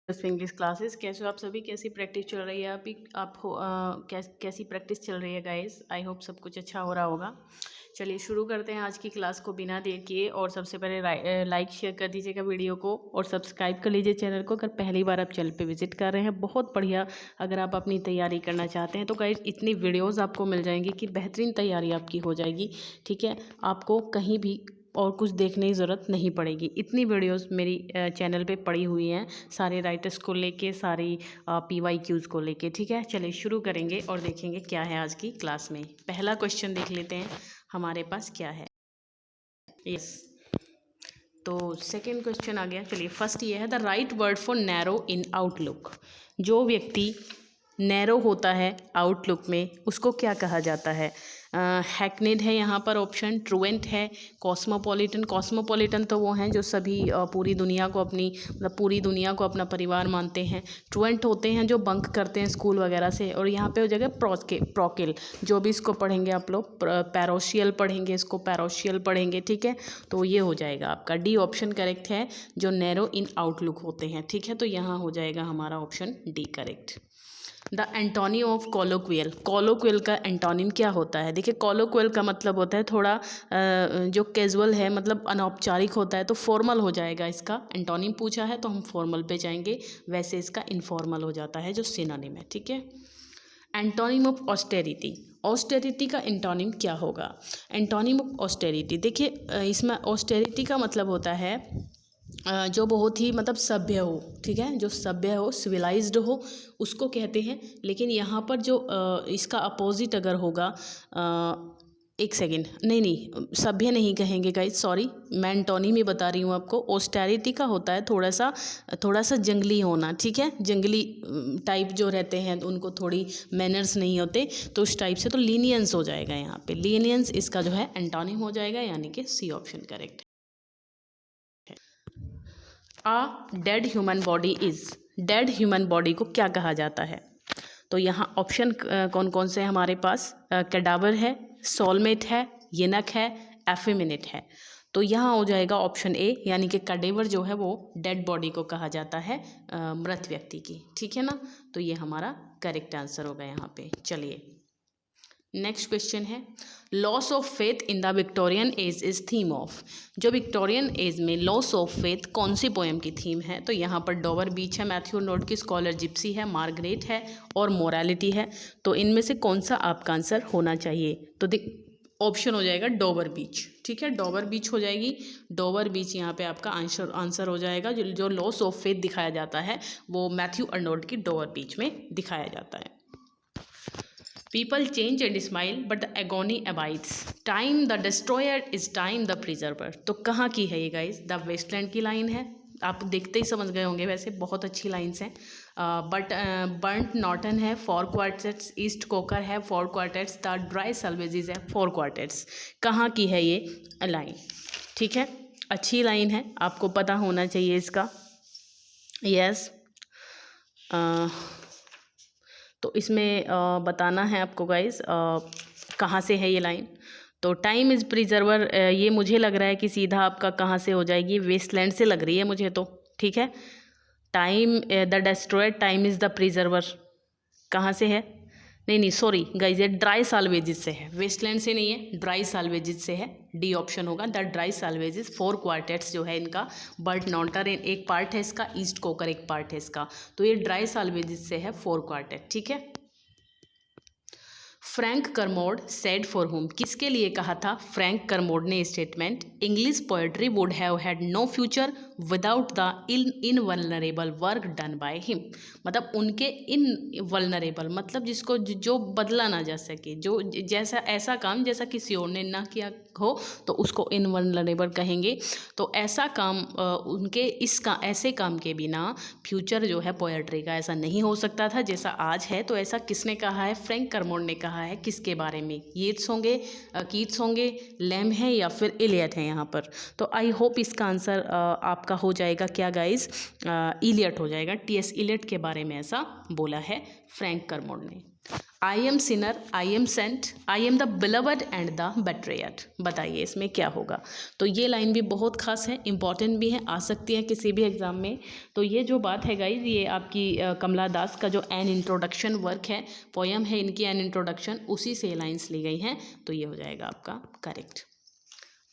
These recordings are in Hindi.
English classes. कैसे हो आप सभी? कैसी प्रैक्टिस चल रही है अभी? कैसी प्रैक्टिस चल रही है गाइस? आई होप सब कुछ अच्छा हो रहा होगा। चलिए शुरू करते हैं आज की क्लास को बिना देर किए। और सबसे पहले लाइक शेयर कर दीजिएगा वीडियो को और सब्सक्राइब कर लीजिए चैनल को अगर पहली बार आप चैनल पे विजिट कर रहे हैं। बहुत बढ़िया, अगर आप अपनी तैयारी करना चाहते हैं तो गाइस इतनी वीडियोज़ आपको मिल जाएंगी कि बेहतरीन तैयारी आपकी हो जाएगी। ठीक है, आपको कहीं भी और कुछ देखने की ज़रूरत नहीं पड़ेगी। इतनी वीडियोस मेरी चैनल पे पड़ी हुई हैं, सारे राइटर्स को लेके, सारी PYQs को लेके। ठीक है, चलिए शुरू करेंगे और देखेंगे क्या है आज की क्लास में। पहला क्वेश्चन देख लेते हैं हमारे पास क्या है। यस, तो सेकंड क्वेश्चन आ गया। चलिए फर्स्ट ये है, the right word for narrow in outlook. जो व्यक्ति नैरो होता है आउटलुक में उसको क्या कहा जाता है? हैकनेड है यहाँ पर ऑप्शन, ट्रुएंट है, कॉस्मोपॉलिटन। कॉस्मोपॉलिटन तो वो हैं जो सभी पूरी दुनिया को अपनी मतलब पूरी दुनिया को अपना परिवार मानते हैं। ट्रुएंट होते हैं जो बंक करते हैं स्कूल वगैरह से। और यहाँ पे हो जाएगा प्रोकिल, जो भी इसको पढ़ेंगे आप लोग पैरोशियल पढ़ेंगे, इसको पैरोशियल पढ़ेंगे। ठीक है, तो ये हो जाएगा आपका डी ऑप्शन करेक्ट है, जो नैरो इन आउटलुक होते हैं। ठीक है, तो यहाँ हो जाएगा हमारा option D correct. The antonym of colloquial. Colloquial का एंटोनिम क्या होता है? देखिए, कॉलोक्वियल का मतलब होता है थोड़ा जो कैजुअल है, मतलब अनौपचारिक होता है, तो फॉर्मल हो जाएगा। इसका एंटोनिम पूछा है तो हम फॉर्मल पे जाएंगे, वैसे इसका इनफॉर्मल हो जाता है जो सिनोनिम है। ठीक है, एंटोनिम ऑफ ऑस्टेरिटी। ऑस्टेरिटी का एंटोनिम क्या होगा? एंटोनिम ऑफ ऑस्टेरिटी, देखिए इसमें ऑस्टेरिटी का मतलब होता है जो बहुत ही मतलब सभ्य हो। ठीक है, जो सभ्य हो, सिविलाइज्ड हो, उसको कहते हैं। लेकिन यहाँ पर जो इसका अपोजिट अगर होगा, एक सेकेंड, नहीं सभ्य नहीं कहेंगे गाइस, सॉरी, मैं एंटोनिम ही बता रही हूँ आपको। ऑस्टेरिटी का होता है थोड़ा सा जंगली होना। ठीक है, जंगली टाइप जो रहते हैं तो उनको थोड़ी मैनर्स नहीं होते, तो उस टाइप से तो लीनियंस हो जाएगा यहाँ पे। लीनियंस इसका जो है एंटोनिम हो जाएगा, यानी कि C option correct. A dead human body is. Dead human body को क्या कहा जाता है? तो यहाँ ऑप्शन कौन कौन से हैं हमारे पास? कैडावर है, सोलमेट है, यिनक है, एफेमिनेट है। तो यहाँ हो जाएगा ऑप्शन ए, यानी कि कैडेवर जो है वो डेड बॉडी को कहा जाता है, मृत व्यक्ति की। ठीक है ना, तो ये हमारा करेक्ट आंसर होगा यहाँ पे। चलिए नेक्स्ट क्वेश्चन है, loss of faith in the Victorian age is theme of. जो विक्टोरियन एज में लॉस ऑफ फेथ कौन सी पोएम की थीम है? तो यहाँ पर डोवर बीच है, मैथ्यू नोट की, स्कॉलर जिप्सी है, मार्गरेट है और मोरालिटी है। तो इनमें से कौन सा आपका आंसर होना चाहिए? तो ऑप्शन हो जाएगा डोवर बीच। ठीक है, डोवर बीच हो जाएगी। डोवर बीच यहाँ पे आपका आंसर हो जाएगा। जो लॉस ऑफ फेथ दिखाया जाता है वो मैथ्यू अर्नोल्ड की डोवर बीच में दिखाया जाता है। People change and smile, but the agony abides. Time the destroyer is time the preserver. तो कहाँ की है ये गाइस? द वेस्टलैंड की लाइन है, आप देखते ही समझ गए होंगे, वैसे बहुत अच्छी लाइन्स हैं। बट बर्ंट नॉटन है, 4 क्वार्टेट्स, ईस्ट कोकर है, 4 क्वार्टेट्स, द ड्राई सल्वेजेस है, 4 क्वार्टेट्स। कहाँ की है ये लाइन? ठीक है, अच्छी लाइन है, आपको पता होना चाहिए इसका। यस, तो इसमें बताना है आपको गाइस कहाँ से है ये लाइन। तो टाइम इज़ प्रिजर्वर, ये मुझे लग रहा है कि सीधा आपका कहाँ से हो जाएगी, वेस्टलैंड से लग रही है मुझे तो। ठीक है, time the destroyer, time is the preserver, कहाँ से है? नहीं सॉरी गाइस, ये ड्राई साल्वेजेस से है, वेस्टलैंड से नहीं है, ड्राई साल्वेजेस से है। डी ऑप्शन होगा, द ड्राई साल्वेजेस। 4 क्वार्टेट्स जो है इनका, बर्ट नॉटर एक पार्ट है इसका, ईस्ट कोकर एक पार्ट है इसका, तो ये ड्राई साल्वेजेस से है 4 क्वार्टेट। ठीक है, फ्रैंक करमोड सेड फॉर हुम, किसके लिए कहा था फ्रैंक करमोड ने statement? English poetry would have had no future without the invulnerable work done by him. मतलब उनके इनवल्नरेबल मतलब जिसको जो बदला ना जा सके, जो जैसा ऐसा काम जैसा किसी और ने ना किया हो तो उसको इनवल्नरेबल कहेंगे। तो ऐसा काम उनके ऐसे काम के बिना फ्यूचर जो है पोएट्री का ऐसा नहीं हो सकता था जैसा आज है। तो ऐसा किसने कहा है? फ्रैंक करमोड ने कहा है। किसके बारे में? कीट्स होंगे, कीट्स होंगे, लैम है या फिर इलियट है यहाँ पर। तो आई होप इसका आंसर आपका हो जाएगा क्या गाइज? इलियट हो जाएगा। T.S. इलियट के बारे में ऐसा बोला है फ्रैंक करमोड ने। I am sinner, I am saint, I am the beloved and the betrayer. बताइए इसमें क्या होगा। तो ये लाइन भी बहुत खास है, इंपॉर्टेंट भी है, आ सकती है किसी भी एग्जाम में। तो ये जो बात है गाइज, ये आपकी कमला दास का जो एन इंट्रोडक्शन वर्क है, पोयम है इनकी एन इंट्रोडक्शन, उसी से लाइन्स ली गई हैं। तो ये हो जाएगा आपका correct.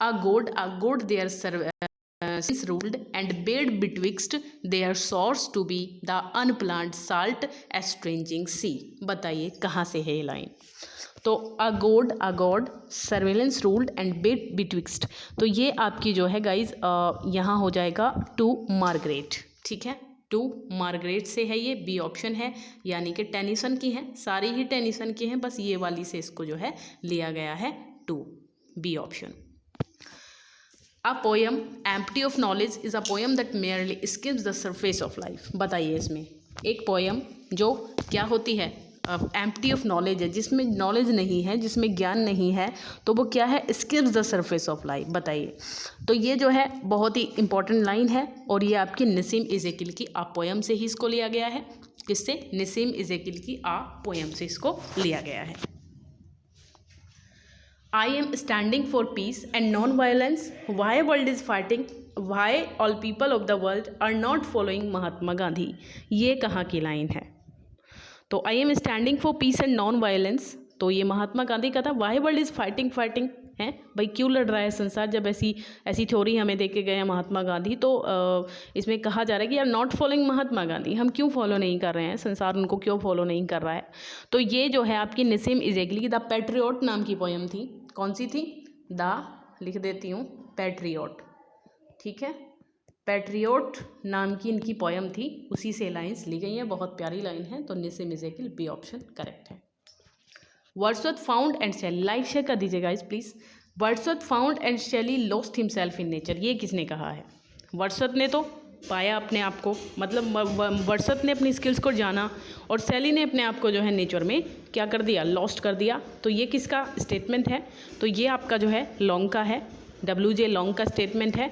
A god their service ruled and bade betwixt their swords to be the unplanned salt estranging sea। बताइए कहाँ से है ये लाइन। तो a god surveillance ruled and bade betwixt, तो ये आपकी जो है गाइज यहाँ हो जाएगा टू मार्गरेट। ठीक है, टू मार्गरेट से है, ये बी ऑप्शन है, यानी कि टेनिसन की है, सारी ही टेनिसन की हैं, बस ये वाली से इसको जो है लिया गया है टू, B option. A poem empty of knowledge is a poem that merely skims the surface of life। बताइए इसमें एक पोयम जो क्या होती है, एम्प्टी ऑफ नॉलेज है, जिसमें नॉलेज नहीं है, जिसमें ज्ञान नहीं है, तो वो क्या है, schemes the surface of life. बताइए, तो ये जो है बहुत ही इंपॉर्टेंट लाइन है, और ये आपकी नसीम इज़ेकिल की आ पोयम से ही इसको लिया गया है। किससे? नसीम इज़ेकिल की आ पोयम से इसको लिया गया है। I am standing for peace and non-violence. Why world is fighting? Why all people of the world are not following Mahatma Gandhi? ये कहाँ की लाइन है? तो I am standing for peace and non-violence, तो ये महात्मा गांधी का था। Why world is fighting है भाई, क्यों लड़ रहा है संसार, जब ऐसी थ्योरी हमें दे के गए हैं महात्मा गांधी। तो इसमें कहा जा रहा है कि यार नॉट फॉलोइंग महात्मा गांधी, हम क्यों फॉलो नहीं कर रहे हैं, संसार उनको क्यों फॉलो नहीं कर रहा है। तो ये जो है आपकी नसीम इज़ेकिल की द पैट्रियट नाम की पोयम थी। कौन सी थी? लिख देती हूँ, पैट्रियट। ठीक है, पैट्रियट नाम की इनकी पोयम थी, उसी से लाइन्स ली गई हैं, बहुत प्यारी लाइन है। तो Nissim Ezekiel B option correct है। Wordsworth found and Shelley, like share कर दीजिएगा guys please. Wordsworth found and Shelley lost himself in nature, ये किसने कहा है? वर्ड्सवर्थ ने तो पाया अपने आप को, मतलब वर्ड्सवर्थ ने अपनी स्किल्स को जाना, और शेली ने अपने आप को जो है नेचर में क्या कर दिया, लॉस्ट कर दिया। तो ये किसका स्टेटमेंट है? तो ये आपका जो है लॉन्ग का है, WJ लॉन्ग का स्टेटमेंट है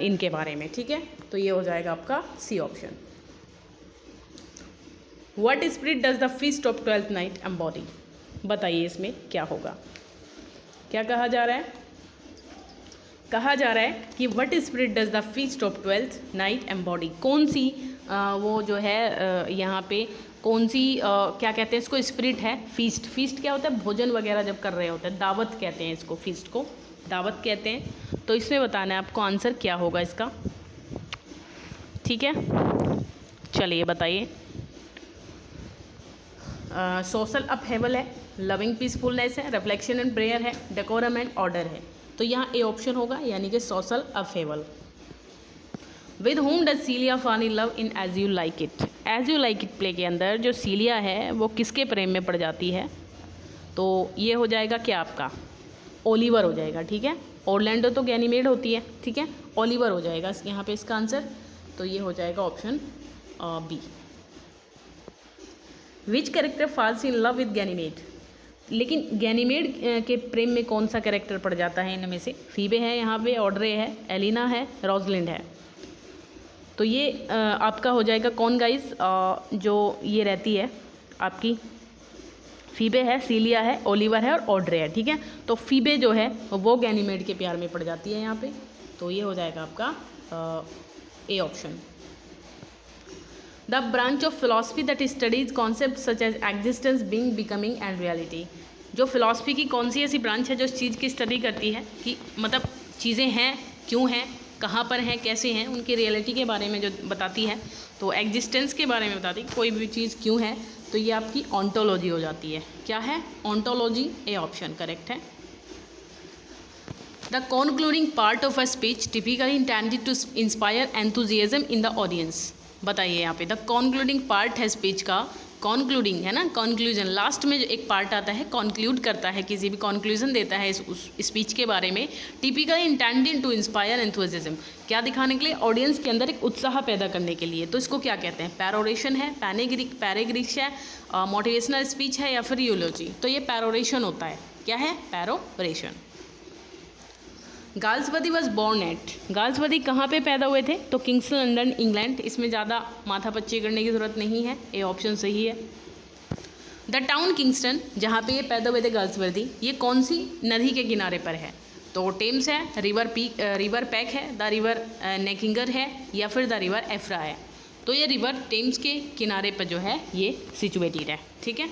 इनके बारे में। ठीक है, तो ये हो जाएगा आपका C option. What spirit does the feast of 12th night embody? बताइए इसमें क्या होगा। क्या कहा जा रहा है? कहा जा रहा है कि what spirit does the feast of 12th night embody, कौन सी वो जो है यहाँ पे कौन सी क्या कहते हैं इसको, स्पिरिट है। फीस्ट क्या होता है? भोजन वगैरह जब कर रहे होते हैं, दावत कहते हैं इसको, फीस्ट को दावत कहते हैं। तो इसमें बताना है आपको आंसर क्या होगा इसका। ठीक है, चलिए बताइए। सोशल अपहेवल है, लविंग पीसफुलनेस है, रिफ्लेक्शन एंड प्रेयर है, डेकोरम एंड ऑर्डर है। तो यहाँ ए ऑप्शन होगा, यानी कि social upheaval. With whom does Celia fall in love in As You Like It? As You Like It play के अंदर जो सीलिया है वो किसके प्रेम में पड़ जाती है? तो ये हो जाएगा क्या आपका, ओलिवर हो जाएगा। ठीक है, ऑरलैंडो तो गैनीमेड होती है। ठीक है, ओलिवर हो जाएगा यहाँ पे इसका आंसर। तो ये हो जाएगा option B. Which character falls in love with Ganymede? लेकिन गैनीमेड के प्रेम में कौन सा कैरेक्टर पड़ जाता है इनमें से? फीबे है यहाँ पे, ऑड्रे है, एलिना है, रोजलिंड है। तो ये आपका हो जाएगा कौन गाइस, जो ये रहती है आपकी फीबे है, सीलिया है, ओलिवर है और ऑड्रे है। ठीक है, तो फीबे जो है वो गैनीमेड के प्यार में पड़ जाती है यहाँ पे। तो ये हो जाएगा आपका A option. The branch of philosophy that studies concept such as existence, being, becoming and reality. जो फिलॉसफी की कौन सी ऐसी ब्रांच है जो इस चीज़ की स्टडी करती है कि मतलब चीज़ें हैं, क्यों हैं, कहाँ पर हैं, कैसे हैं, उनकी रियलिटी के बारे में जो बताती है। तो एग्जिस्टेंस के बारे में बताती है, कोई भी चीज़ क्यों है। तो ये आपकी ऑन्टोलॉजी हो जाती है। क्या है? ऑन्टोलॉजी, ए ऑप्शन करेक्ट है। The concluding part of a speech typically intended to inspire enthusiasm in the audience. बताइए यहाँ पे द कॉन्क्लूडिंग पार्ट है स्पीच का, कॉन्क्लूडिंग है ना, कॉन्क्लूजन, लास्ट में जो एक पार्ट आता है कॉन्क्लूड करता है, किसी भी कॉन्क्लूजन देता है उस स्पीच के बारे में। Typically intended to inspire enthusiasm, क्या दिखाने के लिए? ऑडियंस के अंदर एक उत्साह पैदा करने के लिए। तो इसको क्या कहते हैं? पैरोरेशन है, पैराग्रीश है, मोटिवेशनल स्पीच है, या फिर यूलॉजी। तो ये पैरोरेशन होता है। क्या है? Peroration. Galsworthy was born at, Galsworthy कहाँ पे पैदा हुए थे? तो किंग्सटन, लंदन, इंग्लैंड। इसमें ज़्यादा माथापच्ची करने की ज़रूरत नहीं है, ए ऑप्शन सही है। द टाउन किंगस्टन, जहाँ पे ये पैदा हुए थे गर्ल्सवर्दी, ये कौन सी नदी के किनारे पर है? तो टेम्स है, रिवर पैक है, द रिवर नेकिंगर है, या फिर द रिवर एफ्रा है। तो ये रिवर टेम्स के किनारे पर जो है ये सिचुएटेड है, ठीक है।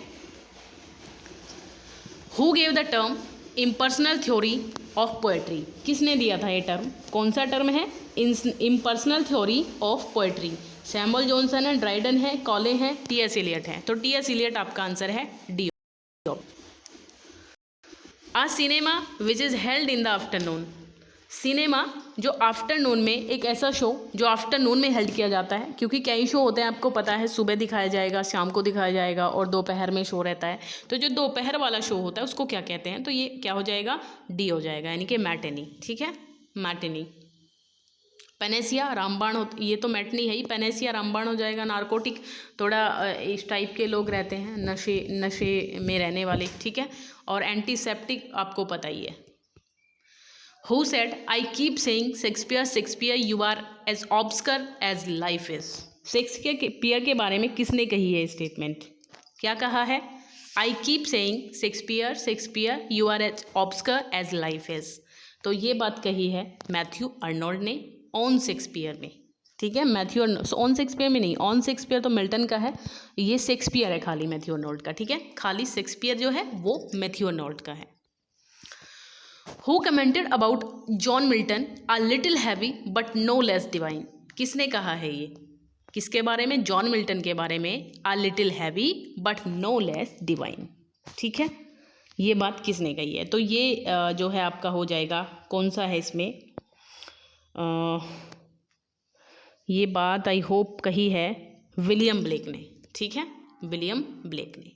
Who gave the term impersonal theory of poetry, किसने दिया था ये टर्म? कौन सा टर्म है? Impersonal theory of poetry. Samuel Johnson है, ड्राइडन है, कॉले हैं, टी.एस. एलियट है। तो टी.एस. एलियट आपका आंसर है D. A cinema which is held in the afternoon, cinema जो आफ्टरनून में, एक ऐसा शो जो आफ्टरनून में हेल्ड किया जाता है, क्योंकि कई शो होते हैं आपको पता है, सुबह दिखाया जाएगा, शाम को दिखाया जाएगा और दोपहर में शो रहता है। तो जो दोपहर वाला शो होता है उसको क्या कहते हैं? तो ये क्या हो जाएगा? डी हो जाएगा, यानी कि मैटिनी, ठीक है, मैटिनी। पेनेसिया रामबाण ये तो मैटनी है ही, पेनेसिया रामबाण हो जाएगा, नारकोटिक, थोड़ा इस टाइप के लोग रहते हैं, नशे में रहने वाले, ठीक है। और एंटीसेप्टिक आपको पता ही है। Who said I keep saying Shakespeare you are as obscure as life is, Shakespeare के बारे में किसने कही है स्टेटमेंट? क्या कहा है? I keep saying Shakespeare you are as obscure as life is. तो ये बात कही है मैथ्यू अर्नोल्ड ने ऑन शेक्सपियर में, ठीक है। मैथ्यू ऑन शेक्सपियर में नहीं, ऑन शेक्सपियर तो मिल्टन का है, ये शेक्सपियर है खाली मैथ्यू अर्नोल्ड का, ठीक है। खाली शेक्सपियर जो है वो मैथ्यू अर्नोल्ड का है। Who commented about John Milton a little heavy but no less divine, किसने कहा है ये? किसके बारे में? जॉन मिल्टन के बारे में, a little heavy but no less divine, ठीक है। ये बात किसने कही है? तो ये जो है आपका हो जाएगा, कौन सा है इसमें? ये बात आई होप कही है विलियम ब्लेक ने, ठीक है, विलियम ब्लेक ने।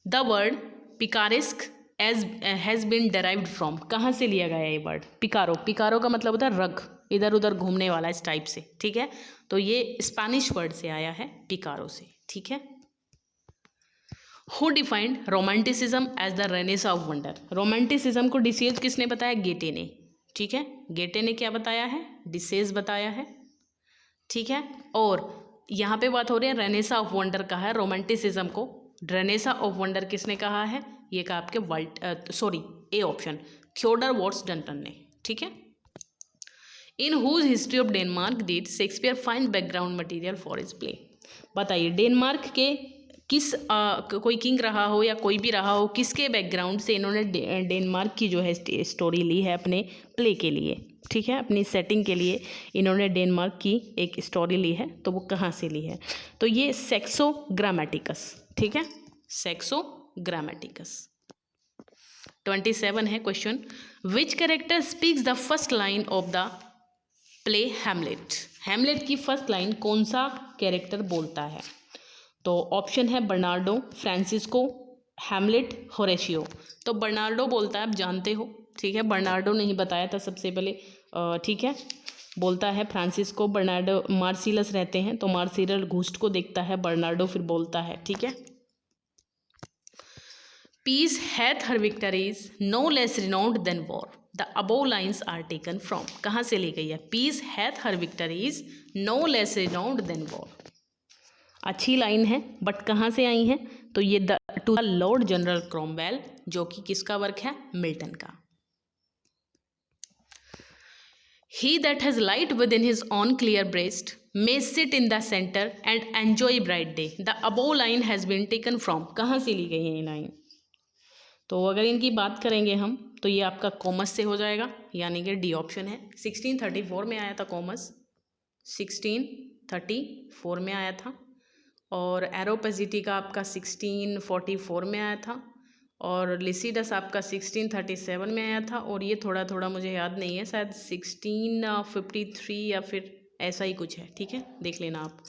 The word picaresque has been derived from, कहाँ से लिया गया ये वर्ड? पिकारो, पिकारो का मतलब होता है रग, इधर उधर घूमने वाला, इस टाइप से, ठीक है। तो ये स्पेनिश वर्ड से आया है, पिकारो से, ठीक है। Who defined romanticism as the renaissance of wonder, romanticism को डिसेज किसने बताया? गेटे ने, ठीक है। गेटे ने क्या बताया है? डिसेज बताया है, ठीक है। और यहाँ पे बात हो रही है रेनेसा ऑफ वंडर का है, रोमांटिसिज्म को रेनेसा ऑफ वंडर किसने कहा है? ये कहा आपके ए ऑप्शन थियोडर वॉट्सडंटन ने, ठीक है। In whose history of Denmark did Shakespeare find background material for his play, बताइए डेनमार्क के किस कोई किंग रहा हो या कोई भी रहा हो, किसके बैकग्राउंड से इन्होंने डेनमार्क की जो है स्टोरी ली है अपने प्ले के लिए, ठीक है, अपनी सेटिंग के लिए इन्होंने डेनमार्क की एक स्टोरी ली है। तो वो कहाँ से ली है? तो ये सेक्सो ग्रामेटिकस, ठीक है, सेक्सो ग्रामेटिकस। 27 है question, which character speaks the first line of the play Hamlet, Hamlet की फर्स्ट लाइन कौन सा कैरेक्टर बोलता है? तो ऑप्शन है बर्नार्डो, फ्रांसिस्को, हैमलेट, होरेशियो। तो बर्नार्डो बोलता है, आप जानते हो, ठीक है, बर्नार्डो ने ही बताया था सबसे पहले, ठीक है। बोलता है फ्रांसिस्को, बर्नार्डो, मार्सिलस रहते हैं तो मार्सिलस घूस्ट को देखता है, बर्नार्डो फिर बोलता है, ठीक है। Peace hath her victories no less renowned than war, the above lines are taken from, कहाँ से ली गई है? Peace hath her victories no less renowned than war, अच्छी लाइन है बट कहाँ से आई है? तो ये to the Lord General Cromwell, जो कि किसका वर्क है? मिल्टन का। He that has light within his own clear breast may sit in the center and enjoy bright day. The above line has been taken from, कहाँ से ली गई है ये लाइन? तो अगर इनकी बात करेंगे हम तो ये आपका कॉमर्स से हो जाएगा, यानी कि डी ऑप्शन है। 1634 में आया था कॉमर्स, 1634 में आया था, और एरोपेजिटी का आपका 1644 में आया था, और लिसिडस आपका 1637 में आया था, और ये थोड़ा थोड़ा मुझे याद नहीं है, शायद 1653 या फिर ऐसा ही कुछ है, ठीक है, देख लेना आप।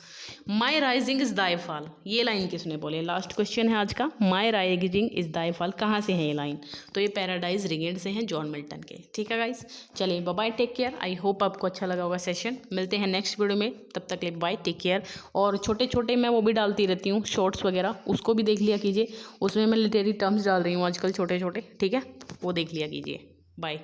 माई राइजिंग इज़ दाई फॉल, ये लाइन किसने बोले? लास्ट क्वेश्चन है आज का, माई राइजिंग इज़ दाई फॉल, कहाँ से है ये लाइन? तो ये पैराडाइज रिगेंड से हैं, जॉन मिल्टन के, ठीक है गाइस। चलिए bye bye, take care, I hope आपको अच्छा लगा होगा सेशन, मिलते हैं नेक्स्ट वीडियो में, तब तक ले बाय, टेक केयर। और छोटे छोटे मैं वो भी डालती रहती हूँ शॉर्ट्स वगैरह, उसको भी देख लिया कीजिए, उसमें मैं लिटरेरी टर्म्स डाल रही हूँ आजकल छोटे छोटे, ठीक है, वो देख लिया कीजिए। बाय।